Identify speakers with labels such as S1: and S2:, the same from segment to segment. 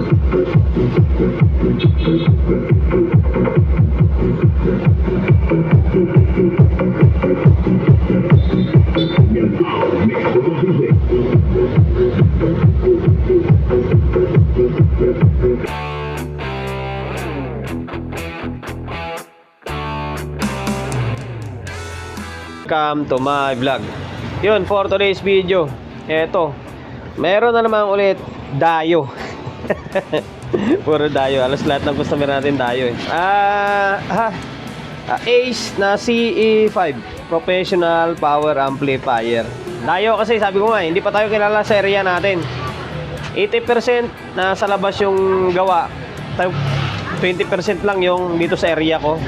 S1: Welcome to my vlog. Yun, for today's video, eto, meron na naman ulit dayo. Puro dayo, alas lahat ng customer natin dayo Ace na CE5 Professional Power Amplifier. Dayo kasi sabi ko nga, hindi pa tayo kilala sa area natin. 80% na sa labas yung gawa, 20% lang yung dito sa area ko.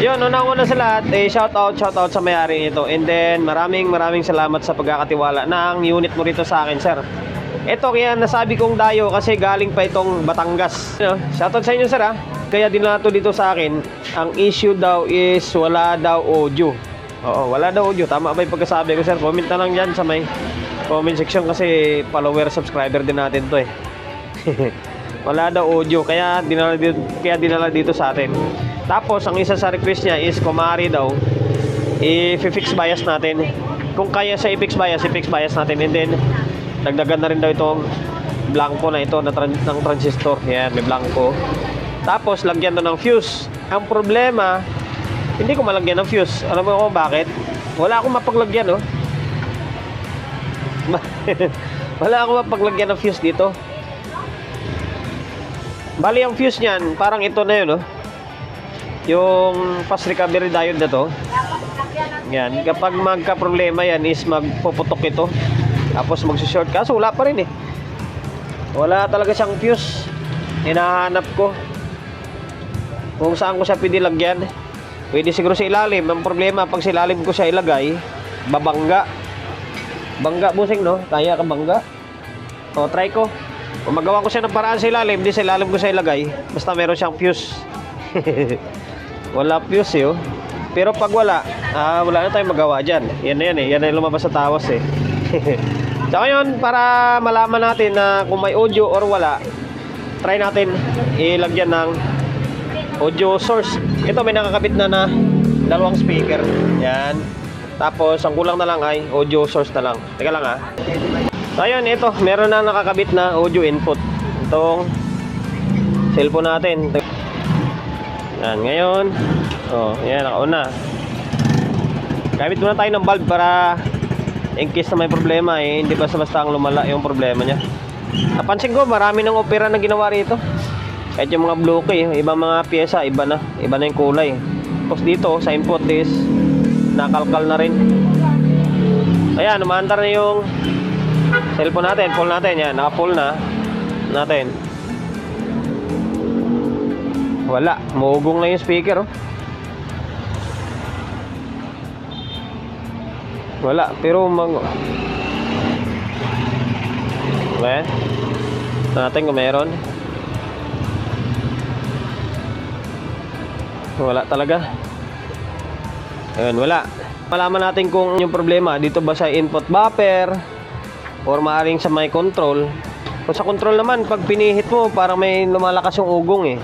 S1: Yun, unang-una sa lahat, shoutout sa may-ari nito. And then, maraming salamat sa pagkakatiwala ng unit mo rito sa akin, sir. Ito, kaya nasabi kong dayo kasi galing pa itong Batangas. Shoutout sa inyo, sir, ha. Kaya dinala to dito sa akin. Ang issue daw is wala daw audio. Oo, wala daw audio. Tama ba yung pagkasabi ko, sir? Comment na lang dyan sa may comment section kasi follower, subscriber din natin to Wala daw audio, kaya dinala dito sa atin. Tapos ang isa sa request niya is kumari daw i-fix bias natin. Kung kaya siya i-fix bias natin. And then dagdagan na rin daw itong blanco na ito ng transistor. Yan, may blanco. Tapos lagyan daw ng fuse. Ang problema, hindi ko malagyan ng fuse. Alam mo kung bakit? Wala akong mapaglagyan, Wala akong mapaglagyan ng fuse dito. Bali ang fuse niyan, parang ito na yun, yung fast recovery diode na to. Yan, kapag magka-problema yan is magpuputok ito. Tapos magsushort. Kaso wala pa rin Wala talaga siyang fuse. Hinahanap ko kung saan ko siya pwede lagyan. Pwede siguro sa ilalim. Ang problema, pag sa ilalim ko siya ilagay, babangga. Bangga, busing, kaya ka bangga. Try ko. Kung magawa ko siya ng paraan sa ilalim, di sa ilalim ko siya ilagay, basta meron siyang fuse. Wala fuse Pero pag wala na tayong magawa dyan. Yan na yan na yung lumabas sa tawas So ngayon, para malaman natin na kung may audio or wala, try natin ilagyan ng audio source. Ito may nakakabit na dalawang speaker. Yan. Tapos ang kulang na lang ay audio source na lang. Teka lang So ayun, ito, meron na nakakabit na audio input. Itong cellphone natin. Yan, ngayon. Yan, nakauna. Gamit muna tayo ng bulb para in case na may problema hindi basta-basta ang lumala yung problema niya. Napansin ko, marami ng opera na ginawa rito. Kahit yung mga bloke, ibang mga pyesa, iba na yung kulay. Tapos dito, sa input is nakalkal na rin. Ayan, umaandar na yung cellphone natin, full natin. Yan, naka-full na natin. Wala, muugong na yung speaker Wala, pero wala. Natin kung meron. Wala talaga. Ayun, wala. Malaman natin kung yung problema dito ba sa input buffer or maaring sa may control. Kung sa control naman, pag pinihit mo, parang may lumalakas yung ugong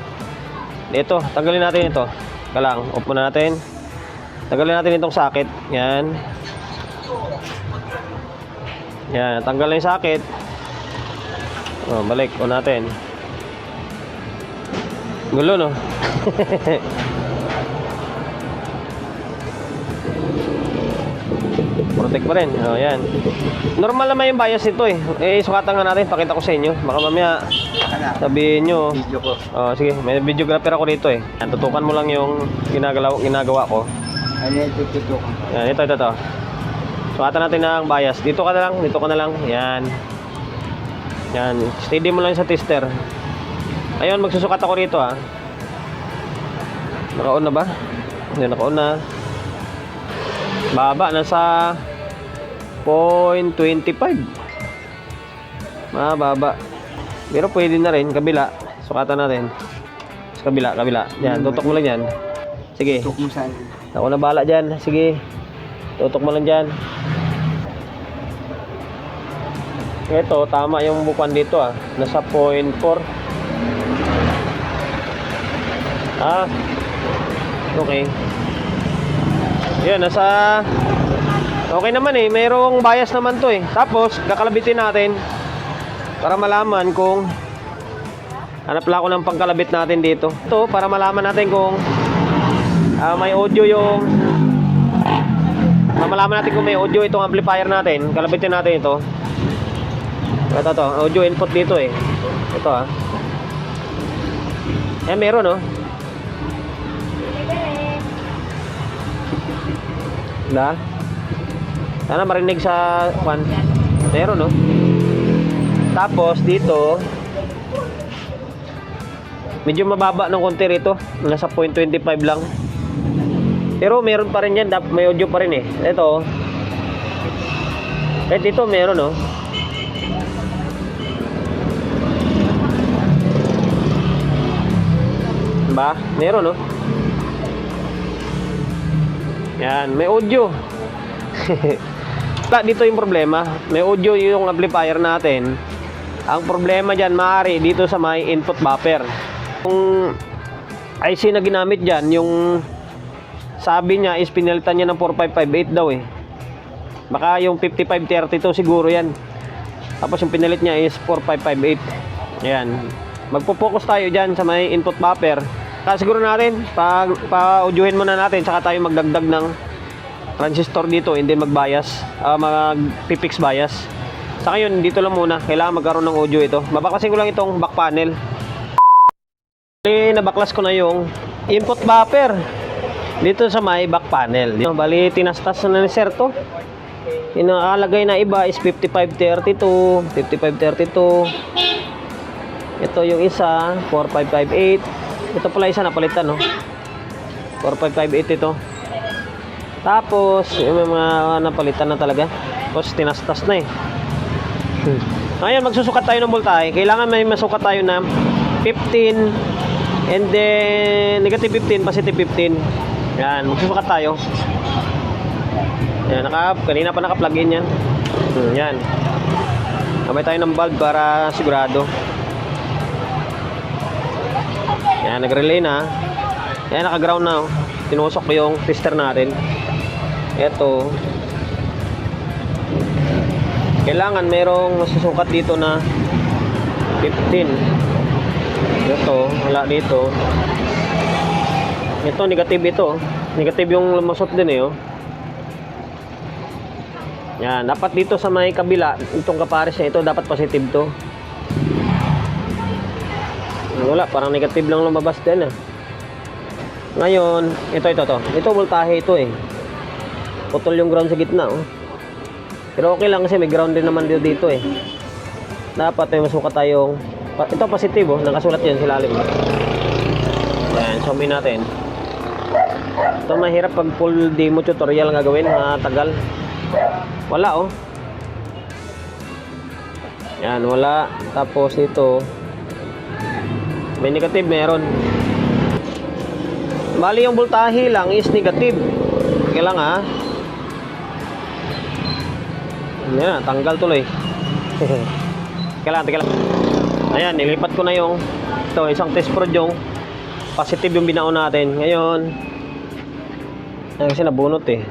S1: Ito, tanggalin natin ito. Kalang, off muna natin. Tanggalin natin itong socket. Yan. Yan, tanggal na yung socket. Balik, on natin. Gulo, Protect pa rin. Yan. Normal naman yung bias nito sukatan nga natin, pakita ko sa inyo. Baka mamaya sabihin nyo. Video ko. Sige, may videographer ako dito Yan, tutukan mo lang yung ginagawa ko. Ano yung tutukan? Yan, ito. Sukatan natin ng bias. Dito ka na lang. Yan. Yan, steady mo lang sa tester. Ayun, magsusukat ako rito Naka-on na ba? Hindi, naka-on na. Baba, nasa 0.25. Baba. Pero pwede na rin, kabila. Sukatan natin. Sa kabila. Yan, tutok mo lang yan. Sige. Tutok mo saan? Ako na bala dyan. Sige. Tutok mo lang dyan. Ito, tama yung bukuan dito ah. Nasa 0.4. Ah, okay. Yan, nasa... Okay naman eh, mayroong bias naman to eh. Tapos, kakalabitin natin para malaman kung... Hanap lang ako ng pangkalabit natin dito. Ito, para malaman natin kung may audio yung... Para malaman natin kung may audio itong amplifier natin. Kalabitin natin ito. Ito to, audio input dito eh. Ito ah. Meron oh. Da. Sana marinig sa fan. Meron oh. Tapos dito medyo mababa ng konti rito. Nasa 0.25 lang. Pero meron pa rin yan, may audio pa rin eh. Ito. Kahit dito meron oh. Ba? Meron, no? Yan, may audio. Dito yung problema. May audio yung amplifier natin. Ang problema dyan, maaari dito sa may input buffer. Yung IC na ginamit dyan, yung sabi niya is pinalitan niya ng 4558 daw eh. Baka yung 5532 siguro yan. Tapos yung pinalit niya is 4558. Ayan. Magpo-focus tayo dyan sa may input buffer. Siguro natin, pa-audiohin muna natin, saka tayo magdagdag ng transistor dito, hindi mag-bias, mag-fix bias. Sa ngayon, dito lang muna, kailangan magkaroon ng audio ito. Babaklasin ko lang itong back panel. Nabaklas ko na yung input buffer dito sa may back panel. Bali, tinastas na ni Sir to. Inakalagay na iba is 5532, 5532. Ito yung isa, 4558. Ito pala isa napalitan, no? 4558 ito. Tapos, yung mga napalitan na talaga. Tapos, tinastas na eh. Ngayon, magsusukat tayo ng voltahe. Kailangan may masukat tayo na 15 and then negative 15, positive 15. Yan, magsusukat tayo. Yan, kanina pa naka-plug in yan. Yan. Kamay tayo ng bulb para sigurado. Yan, nag-relay na. Yan, naka-ground na. Tinusok ko yung tester natin. Ito. Kailangan merong masusukat dito na 15. Ito, wala dito. Ito, negative ito. Negative yung lumusot din eh. Oh. Yan, dapat dito sa may kabila, itong kapares niya, ito dapat positive to. Wala, parang negative lang lumabas din ah. Ngayon, ito voltahe ito eh. Putol yung ground sa gitna oh. Pero okay lang kasi may ground din naman dito eh. Dapat may masukat tayong ito positive oh, nakasulat yan sa ilalim. Yan, zoomin natin. Ito mahirap pag full demo tutorial nga gawin, matagal. Wala oh. Yan, wala. Tapos ito may negative, meron. Bali yung voltahe lang is negative. Kaya lang ha. Yan, tanggal tuloy. Teka lang. Ayan, nilipat ko na yung ito, isang test prod yung positive yung binaon natin. Ngayon, kasi nabunot eh.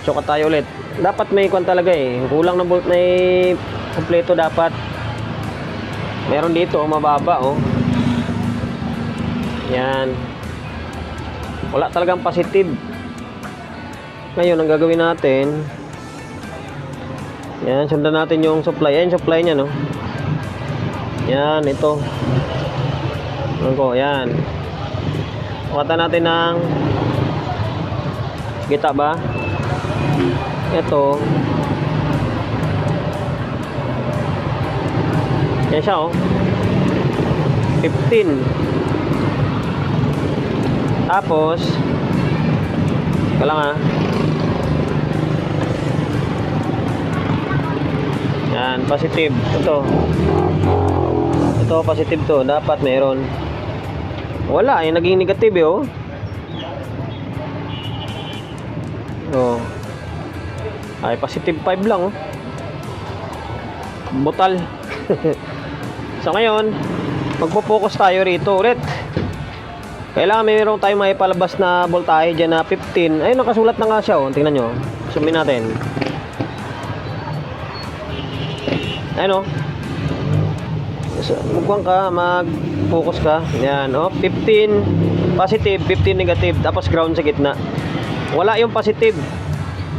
S1: Sukat tayo ulit. Dapat may kwan talaga eh. Kulang na volt, may kompleto dapat. Meron dito, mababa oh. Yan. Wala talagang positive. Ngayon, ang gagawin natin, yan, sundan natin yung supply. Yan, supply niya, no? Yan, ito. Yan. Sukatan natin ng kita ba? Ito. Yan siya oh. 15. Tapos kailangan yan, positive. Ito positive to. Dapat meron. Wala, yung naging negative eh oh. Oh. Ay, positive 5 lang, oh. Butal. So ngayon, magpo-focus tayo rito ulit. Kailangan mayroon tayong maipalabas na voltahe dyan na 15. Ayun, nakasulat na nga siya, oh. Tingnan nyo. Zoomin natin. Ayun, oh. So, magkuhan ka, mag-focus ka. Yan, oh. 15 positive, 15 negative. Tapos ground sa gitna. Wala yung positive.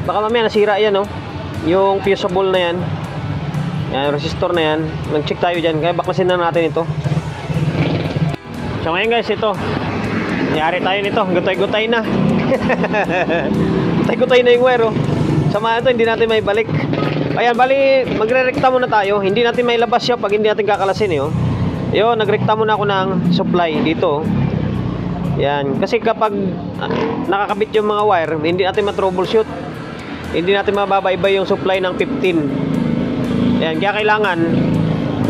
S1: Baka mamaya nasira yan, oh. Yung fusible na yan. Yan, resistor na yan. Nag-check tayo dyan. Kaya baklasin na natin ito. So ngayon guys, ito. Nangyari tayo nito. Gutay-gutay na. Gutay-gutay na yung wire, oh. Sama ito, hindi natin may balik. Ayan, bali, magre-rekta muna tayo. Hindi natin may labas siya pag hindi natin kakalasin, eh, oh. Yun, nagrekta muna ako ng supply dito, oh. Yan. Kasi kapag nakakabit yung mga wire, hindi natin ma-troubleshoot. Hindi natin mababaybay yung supply ng 15. Yan, kaya kailangan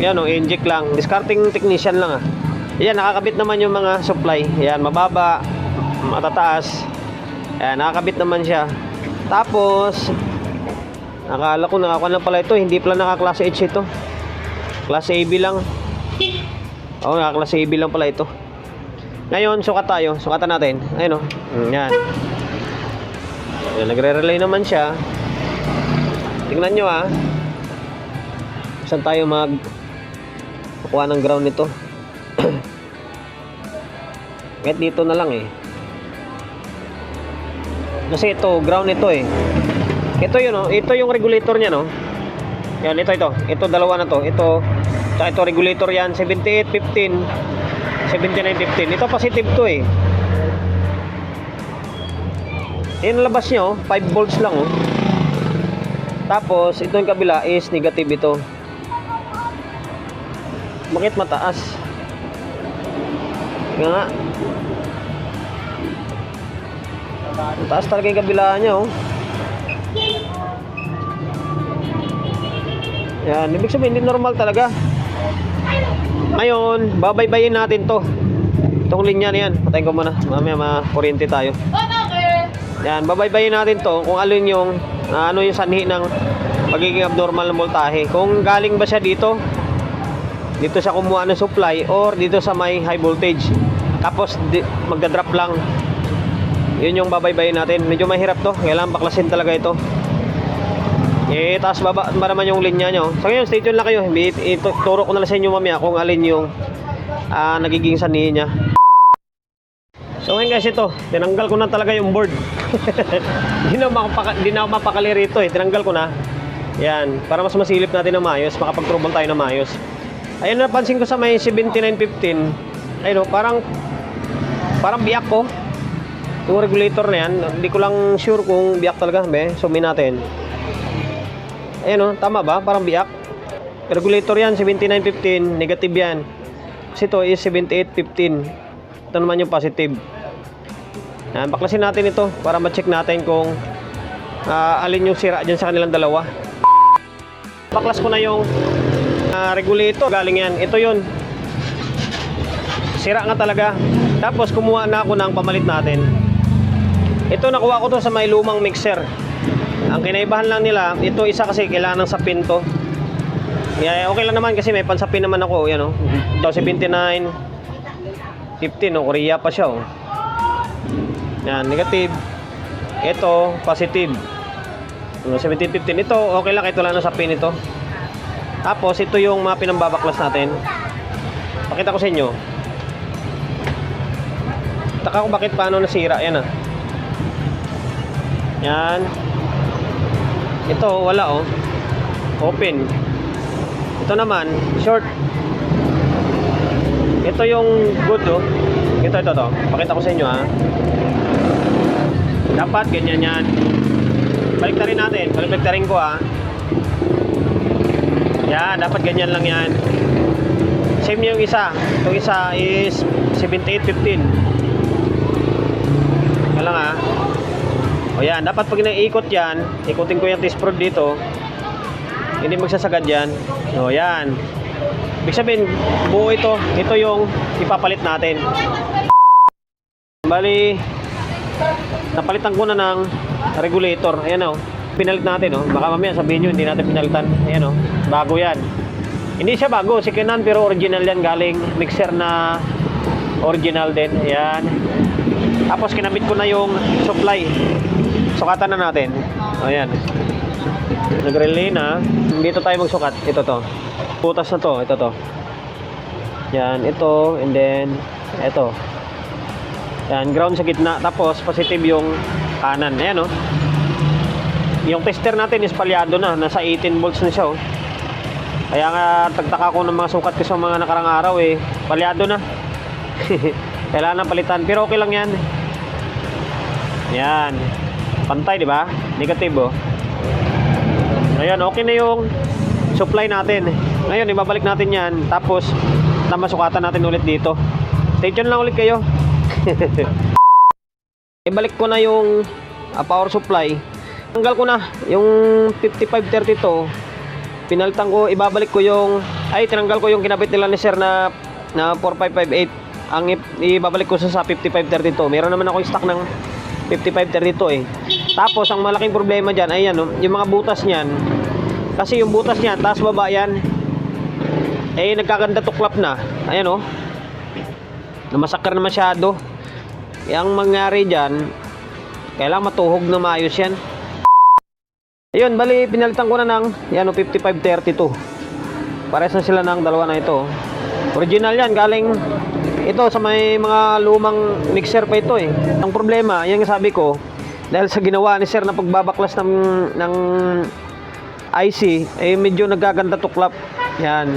S1: yan, oh, inject lang. Discarding technician lang, ah. Yan, nakakabit naman yung mga supply. Yan, mababa, matataas. Yan, nakakabit naman siya. Tapos nakala ko nakakuha lang pala ito. Hindi pala naka-class H ito. Class AB lang. Oo, naka-class AB lang pala ito. Ngayon, sukat tayo. Sukatan natin. Ayun, oh. Yan. Yan, nagre-relay naman siya. Tingnan nyo, ah. Saan tayo kukuha ng ground nito? Kahit dito na lang, eh. Kasi ito, ground ito, eh. Ito yun, oh. Ito yung regulator niya, no? Yan, ito. Ito, dalawa na to. Ito, tsaka ito, regulator yan. 78, 15. 79, 15. Ito, positive to, eh. Yung labas nyo, 5 volts lang, oh. Tapos, ito yung kabila is negative ito. Bakit mataas? Nga. Mataas talaga yung kabila niya, oh. Yan, ibig sabihin, hindi normal talaga. Ngayon, babaybayin natin to. Itong linya na yan. Patayin ko muna. Mamaya makuryente tayo. Yan, babaybayin natin to kung alin yung ano yung sanhi ng pagiging abnormal ng voltahe. Kung galing ba siya dito siya kumuha ng supply or dito sa may high voltage. Tapos magdadrop lang. Yun yung babaybayin natin. Medyo mahirap to. Kailangan baklasin talaga ito. Taas baba naman yung linya nyo. So ngayon, stay tuned lang kayo. Ituturo ko na lang sa inyo mamaya kung alin yung nagiging sanhi niya. So ngayon guys, ito, tinanggal ko na talaga yung board. Hindi na ako mapakali rito, eh. Tinanggal ko na. Yan, para mas masilip natin ng maayos, makapag-trouble tayo ng maayos. Ayun, napansin ko sa may 7915. Ayun, parang biyak ko. Yung regulator na yan, hindi ko lang sure kung biyak talaga. Zoomin natin. Ayun, tama ba? Parang biyak. Regulator yan, 7915, negative yan. Kasi ito is 7815. Ito naman yung positive. Yan, baklasin natin ito para ma-check natin kung alin yung sira dyan sa kanilang dalawa. Baklas ko na yung regulator. Galing yan. Ito yun. Sira nga talaga. Tapos kumuha na ako ng pamalit natin. Ito, nakuha ko to sa may lumang mixer. Ang kinaibahan lang nila, ito isa kasi kailangan ng sapin to. Yeah, okay lang naman kasi may pansapin naman ako. Yan, oh. Ito 79 15, oh. Korea pa siya, oh. Yan, negative. Ito, positive. 17, 15. Ito, okay lang. Ito lang na sapin ito. Tapos, ito yung mga pinambabaklas natin. Pakita ko sa inyo. Taka ko bakit paano nasira. Yan, ah. Yan. Ito, wala, oh. Open. Ito naman, short. Ito yung good, oh. Ito. Pakita ko sa inyo, ha. Dapat ganyan yan. Baliktarin natin. Baliktarin ko, ha. Yan, dapat ganyan lang yan. Same yung isa. Itong isa is 7815. Yan lang, ha. O yan, dapat pag naiikot yan, ikutin ko yung T-sprod dito. Hindi magsasagad yan. O yan. Ibig sabihin, buo ito. Ito yung ipapalit natin. Bali, napalitan ko na ng regulator. Ayan, o. Pinalit natin, oh. Baka mamaya sabihin nyo, hindi natin pinalitan. Ayan, oh. Bago yan. Hindi siya bago, second hand, pero original yan. Galing mixer na original din. Ayan. Tapos kinabit ko na yung supply. Sukatan na natin. Ayan. Nag-relay na. Dito tayo magsukat. Ito to. Putas na to. Ito to. Yan. Ito. And then, ito. Yan. Ground sa gitna. Tapos, positive yung kanan. Ayan, oh. Yung tester natin is palyado na. Nasa 18 volts na siya, oh. Kaya nga, tagtaka ko ng mga sukat ko sa mga nakarang araw, eh. Palyado na. Kailangan ng palitan. Pero okay lang yan. Yan. Pantay, di ba? Negative, oh. Ayan, okay na yung supply natin. Ngayon, ibabalik natin yan. Tapos, masukatan natin ulit dito. Stay tuned lang ulit kayo. Ibalik ko na yung power supply. Tanggal ko na yung 5532. Pinalitan ko, ibabalik ko yung tinanggal ko yung kinabit nila ni sir na 4558. Ang ibabalik ko sa 5532. Meron naman ako stock ng 5532 eh. Tapos ang malaking problema diyan ay yan, oh, yung mga butas niyan. Kasi yung butas niyan, taas baba yan. Nagkaganda tuklap na. Ayan, oh. Namasakar na masyado. Yang mangyari diyan, kailangan matuhog na maayos yan. Ayun, bali pinalitan ko na ng 5532. Pares na sila ng dalawa na ito. Original yan, galing ito sa may mga lumang mixer pa ito eh. Ang problema, yung sabi ko, dahil sa ginawa ni sir na pagbabaklas ng IC, medyo nagaganda tuklap. Yan.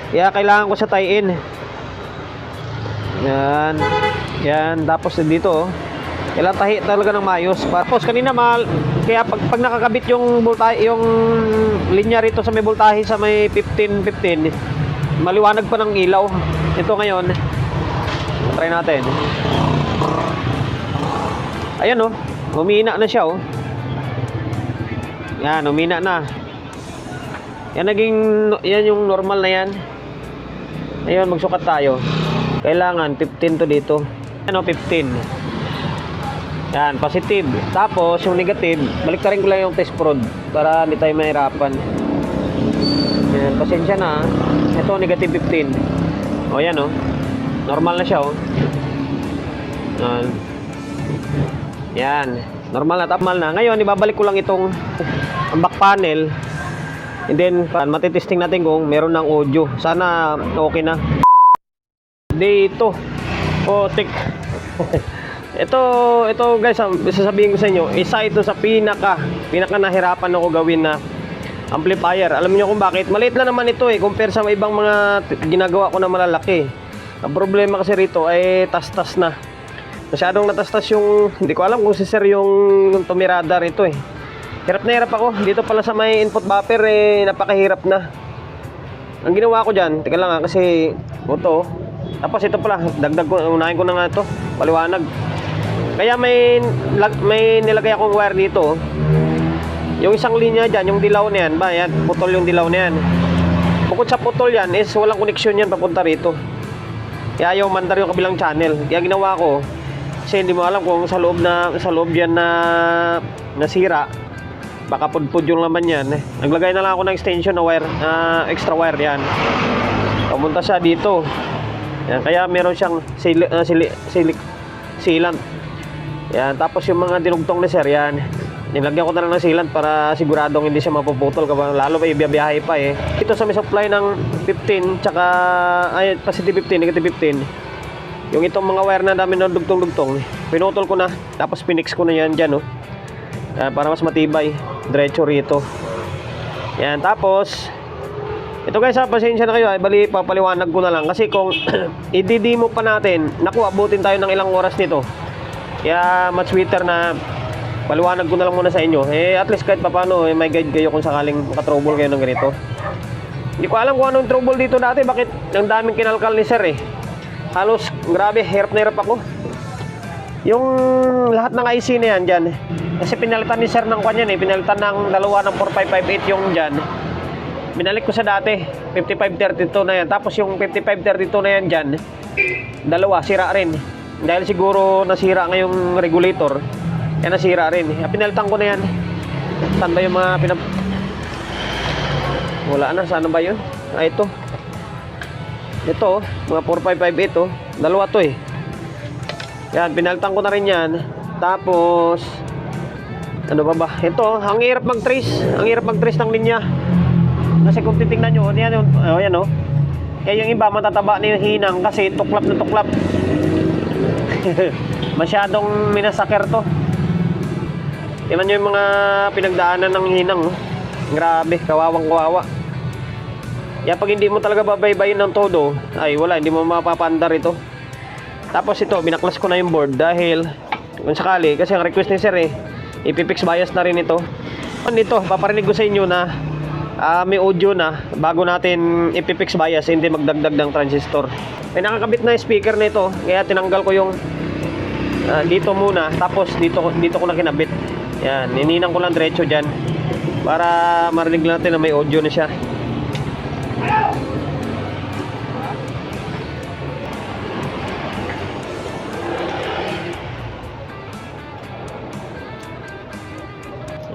S1: Kaya kailangan ko sa tie-in. Yan. Yan, tapos dito, oh. Kailangan tahi talaga ng maayos. Tapos kanina kaya pag nakakabit yung voltahe, yung linya rito sa may voltahe sa may 15, maliwanag pa ng ilaw. Ito ngayon, try natin. Ayan, oh, humina na siya, oh. Yan, humina na. Yan yung normal na yan. Ayun, magsukat tayo. Kailangan 15 to dito. Ano, 15. Yan, positive. Tapos, yung negative, baliktarin ko lang yung test prod para hindi tayo mahirapan. Yan, pasensya na. Ito, negative 15. O, yan, oh. Normal na siya, oh. Yan. Normal na, tapmal na. Ngayon, ibabalik ko lang itong ang back panel. And then, matitesting natin kung meron ng audio. Sana okay na. Dito. Oh, tik. Ito guys, sasabihin ko sa inyo, isa ito sa pinaka nahirapan ako gawin na amplifier. Alam niyo kung bakit? Maliit lang naman ito eh, compare sa ibang mga ginagawa ko na malalaki. Ang problema kasi rito ay tas-tas na. Masyadong natastas yung, hindi ko alam kung si sir yung tumirada rito eh. Hirap na hirap ako. Dito pala sa may input buffer napakahirap na. Ang ginawa ko dyan, teka lang kasi ito. Tapos ito pala, dagdag ko, unahin ko na nga ito, paliwanag. Kaya may nilagay akong wire dito. Yung isang linya dyan, yung dilaw na yan, yan, putol yung dilaw na yan. Bukod sa putol yan, is walang koneksyon yan papunta rito. Kaya ayaw mandar yung kabilang channel. Kaya ginawa ko, kasi hindi mo alam kung sa loob yan na nasira. Baka pudpud yung laman yan. Naglagay na lang ako ng extension na wire, extra wire yan. Pumunta siya dito. Yan, kaya meron siyang sealant. Yan, tapos yung mga dinugtong ni sir, yan. Nilagyan ko na lang ng sealant para siguradong hindi siya mapuputol, lalo pa ibiyahe pa eh. Ito sa may supply ng 15, tsaka positive 15, negative 15. Yung itong mga wire na dami na dugtong-dugtong, pinutol ko na, tapos pinix ko na yan dyan, oh. Para mas matibay, diretso rito. Yan, tapos ito guys, pasensya na kayo, bali papaliwanag ko na lang kasi kung i-demo pa natin, naku, abutin tayo ng ilang oras nito. Kaya much sweeter na paliwanag ko na lang muna sa inyo. At least kahit paano may guide kayo kung sakaling makatrouble kayo ng ganito. Hindi ko alam kung anong trouble dito dati, bakit ang daming kinalkal ni sir eh. Halos grabe, hirap na hirap ako. Yung lahat ng IC na yan dyan, kasi pinalitan ni sir ng kanya eh, pinalitan ng dalawa ng 4558 yung dyan. Binalik ko sa dati, 5532 na yan. Tapos yung 5532 na yan dyan, dalawa, sira rin. Dahil siguro nasira ngayong regulator, kaya nasira rin. Pinalitan ko na yan. Saan ba yung mga wala na, saan ba yun? Ah, ito. Ito, mga 4558 oh. Dalawa to eh. Yan, pinaltan ko na rin yan. Tapos, ano ba ba? Ito, ang hirap mag-trace. Ang hirap mag-trace ng linya. Kasi kung titingnan nyo, yan yun. Oh, yan oh. Kaya yung iba, matataba na yung hinang kasi tuklap na tuklap. Masyadong minasaker to. Tingnan nyo yung mga pinagdaanan ng hinang oh. Grabe, kawawang kawawa. Kaya pag hindi mo talaga babaybayin ng todo, ay wala, hindi mo mapapandar ito. Tapos ito, binaklas ko na yung board dahil kung sakali, kasi ang request ni sir eh, ipipix bias na rin ito. Ito, paparinig ko sa inyo na may audio na bago natin ipipix bias, hindi magdagdag ng transistor. May nakakabit na speaker na ito, kaya tinanggal ko yung dito muna, tapos dito ko na kinabit. Yan, nininang ko lang diretso dyan para marinig natin na may audio na siya.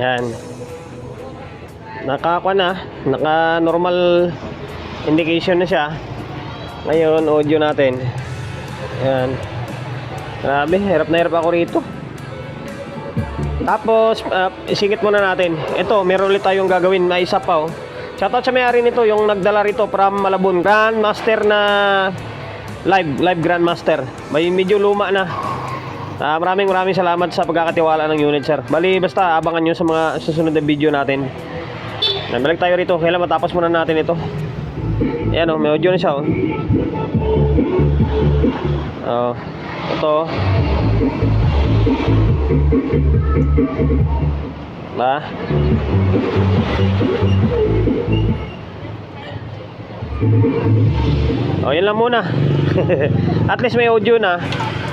S1: Yan. Naka normal indication na siya. Ngayon, audio natin. Yan. Grabe, hirap na hirap ako rito. Tapos, isingit muna natin. Ito, meron ulit tayong gagawin. May isa pa oh. Shoutout sa may-ari nito, yung nagdala rito from Malabon. Grandmaster na live Grandmaster. May medyo luma na. Maraming salamat sa pagkakatiwala ng unit, sir. Bali, basta abangan nyo sa mga susunod na video natin. Balik tayo rito. Kailan matapos muna natin ito. Ayan o, may audio na siya o. Ito. Ba? O, yun lang muna. At least may audio na.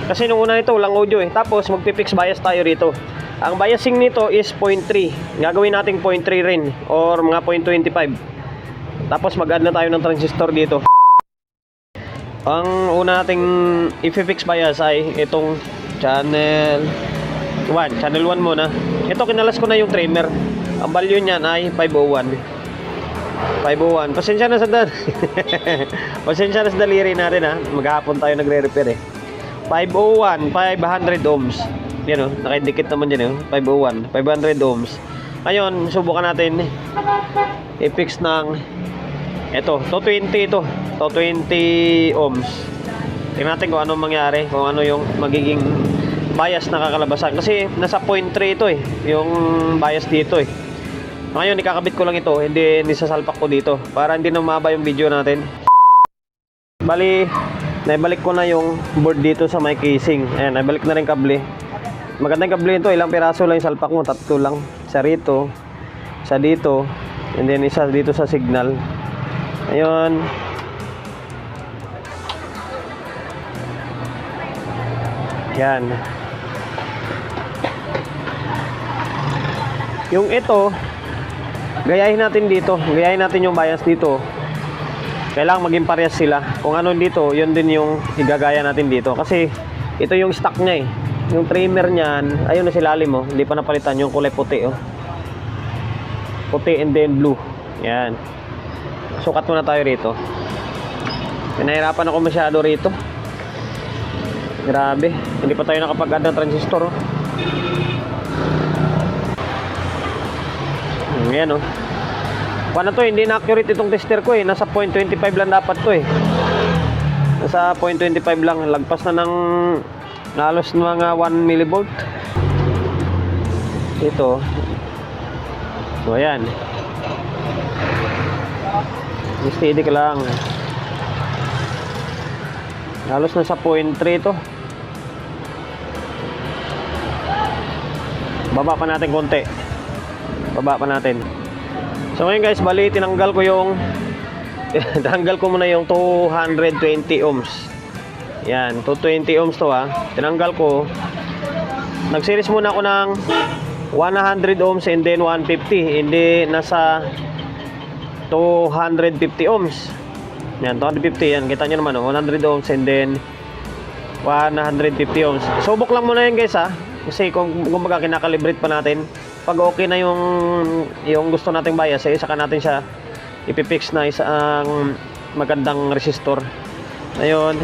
S1: Kasi nung una nito, walang audio eh. Tapos, magpipix bias tayo rito. Ang biasing nito is 0.3. Gagawin natin 0.3 rin. Or mga 0.25. Tapos, mag-add na tayo ng transistor dito. Ang una nating i-fix bias ay itong channel 1. Channel 1 muna. Ito, kinalas ko na yung trimmer. Ang value niyan ay 501. Pasensya na sa pasensya na sa daliri natin ha. Maghapon tayo nagre-repair eh. 501, 500 ohms. Yan o, naka-indicate naman dyan o. 501, 500 ohms. Ngayon, subukan natin i-fix ng ito, 220 ito. 220 ohms. Tingnan natin kung anong mangyari, kung ano yung magiging bias na kakalabasan. Kasi nasa 0.3 ito eh, yung bias dito eh. Ngayon, ikakabit ko lang ito, hindi nisasalpak ko dito para hindi na umaba yung video natin. Bali, naibalik ko na yung board dito sa may casing. Ayan, naibalik na rin kable. Magandang kable ito, ilang piraso lang yung salpak mo, 3 lang. Isa rito, isa dito, and then isa dito sa signal. Ayun. Yan. Yung ito, gayahin natin dito. Gayahin natin yung bias dito. Kailangan maging parehas sila. Kung ano dito, yun din yung igagaya natin dito. Kasi ito yung stock niya eh. Yung trimmer niyan, ayun na silalim oh. Hindi pa napalitan yung kulay puti oh. Puti and then blue. Yan. Sukat muna tayo rito. Pinahirapan ako masyado rito. Grabe. Hindi pa tayo nakapag-add ng transistor oh. Yan oh. Paano to, hindi na accurate itong tester ko eh. Nasa 0.25 lang dapat to eh. Nasa 0.25 lang. Lagpas na ng halos mga 1 millivolt. Ito. So ayan. Steady ka lang. Halos nasa 0.3 to. Baba pa natin konti. Baba pa natin. So ngayon guys, bali tinanggal ko yung tinanggal ko muna yung 220 ohms. Yan, 220 ohms to ha. Tinanggal ko. Nag-series muna ako ng 100 ohms and then 150. Hindi nasa 250 ohms. Yan, 250 yan. Kita nyo naman 100 ohms and then 150 ohms. Subok lang muna yan guys ha. Kasi kung kumbaga kinakalibrate pa natin, pag okay na yung gusto nating bias, saka natin siya ipipix na isang magandang resistor. Ayun.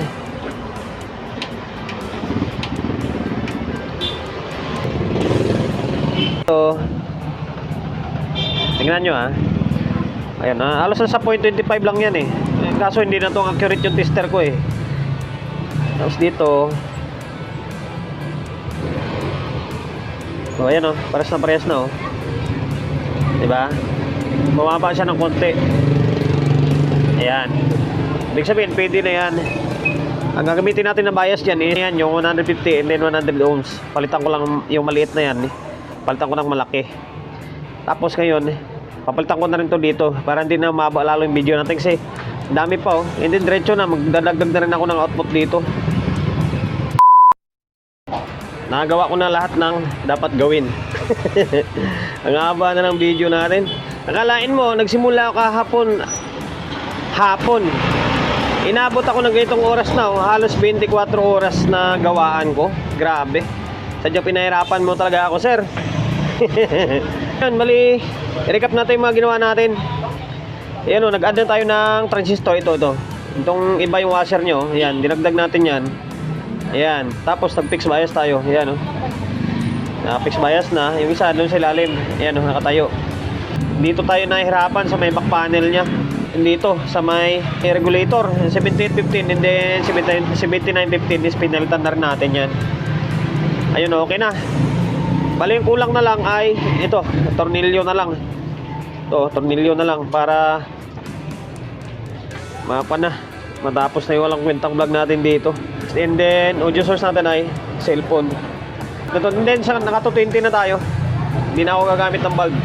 S1: So, tingnan nyo ha. Ayan, halos nasa 0.25 lang yan eh. Kaso hindi na itong accurate yung tester ko eh. Tapos dito, ayan parehas na diba? Bumaba siya ng konti. Ayan. Ibig sabihin, pwede na yan. Ang gagamitin natin na bias dyan, yan, yung 150 and then 100 ohms. Palitan ko lang yung maliit na yan. Palitan ko ng malaki. Tapos ngayon, papalitan ko na rin to dito para hindi na mababa lalo yung video natin kasi dami pa and then diretso na, magdadagdag na rin ako ng output dito. Nagawa ko na lahat ng dapat gawin. Ang haba na ng video natin. Akalain mo, nagsimula ako hapon. Inabot ako ng ganitong oras na, halos 24 oras na gawaan ko. Grabe. Sadya pinahirapan mo talaga ako, sir. Yan, bali, i-recap natin yung mga ginawa natin. Ayan nag-add na tayo ng transistor. Ito. Itong iba yung washer nyo. Ayan, dinagdag natin yan. Ayan, tapos nag-fix bias tayo. Ayan fix bias na. Yung isa doon sa ilalim. Ayan nakatayo. Dito tayo nahihirapan sa may back panel nya. Dito sa may regulator 7815 and then 7915 is pinalitan na rin natin yan. Ayun, okay na. Bali yung kulang na lang ay ito, tornilyo na lang. Ito, tornilyo na lang para matapos na yung walang kwentang vlog natin dito. And then audio source natin ay cellphone. Ito, and then naka 220 na tayo. Hindi na ako gagamit ng bulb.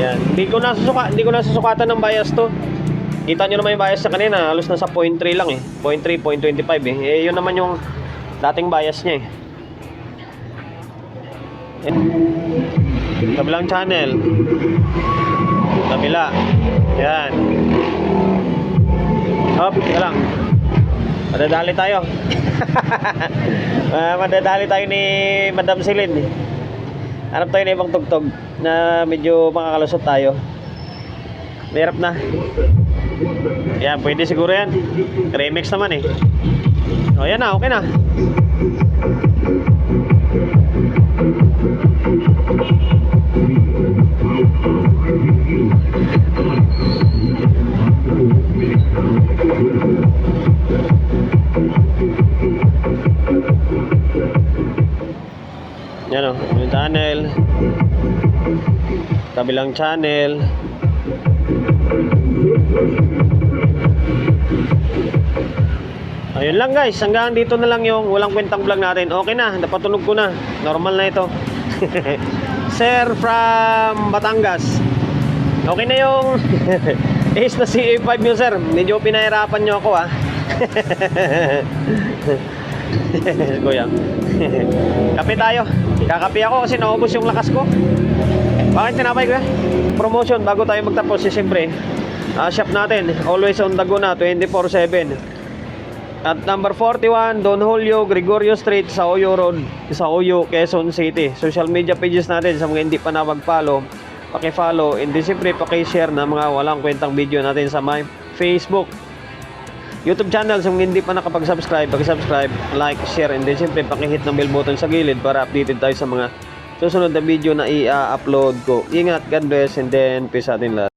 S1: Yan, hindi ko nasusukatan ng bias to. Kita nyo naman yung bias niya kanina, halos nasa 0.3 lang eh. 0.3, 0.25 eh. Yun naman yung dating bias niya eh. Kabilang channel. Kabila. Yan. Hop, teka lang. Madadali tayo. Madadali tayo ni Madam Celine. Hanap tayo na ibang tugtog na medyo makakalusot tayo. Mahirap na. Yan, pwede siguro yan. Remix naman eh. O yan na, okay na. Yan o, yung channel. Kabilang channel. Ayun lang guys, hanggang dito na lang yung walang kwentang vlog natin. Okay na, napatunog ko na. Normal na ito. Sir from Batangas. Okay na yung Ace na CA5 nyo, sir. Medyo pinahirapan nyo ako Kuya. Kape tayo. Kakape ako kasi naubos yung lakas ko. Bakit tinapay ko Promotion bago tayo magtapos siyempre. Shop natin, always on the go na, 24/7. At number 41, Don Julio Gregorio Street, sa Oyo Road, sa Oyo, Quezon City. Social media pages natin sa mga hindi pa napag-follow, paki-follow, and siyempre paki-share na mga walang kwentang video natin sa my Facebook, YouTube channel. Sa mga hindi pa nakapag-subscribe, paki-subscribe, like, share, and siyempre paki-hit ng bell button sa gilid para updated tayo sa mga susunod na video na i-upload ko. Ingat, God bless, and then peace atin lahat.